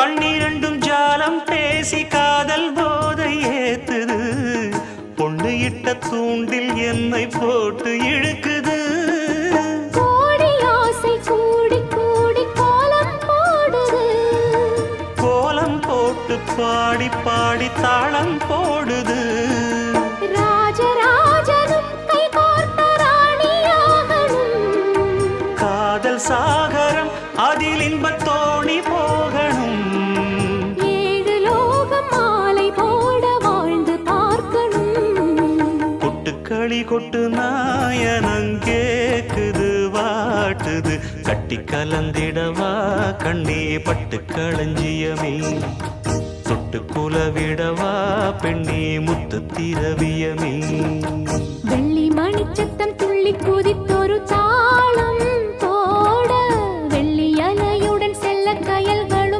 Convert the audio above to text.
கண்ணிரண்டும் ஜாலம் பேசி காதல் போதை ஏத்துது பொண்ணு இட்ட தூண்டில் என்னை போட்டு இழுக்குது கோடி ஆசை கூடி கூடி கோலம் போடுது கோலம் போட்டு பாடி பாடி தாளம் போடுது ராஜராஜனும் கை கோர்த்த ராணியாகணும் காதல் சாகரம் அதில் இன்பத் தோணி போகணும் ஏழு லோகம் மாலை போட வாழ்ந்து பார்க்கணும் கொட்டுக்களி கொட்டு நாயனங்கேக்குது வாட்டுது கட்டி கலந்திடவா கண்ணே பட்டு களஞ்சியமே தொட்டு குலவிடவா பெண்ணே முத்து திரவியமே வெள்ளி மணிச்சத்தம் துள்ளி குதித்தொரு தாளம்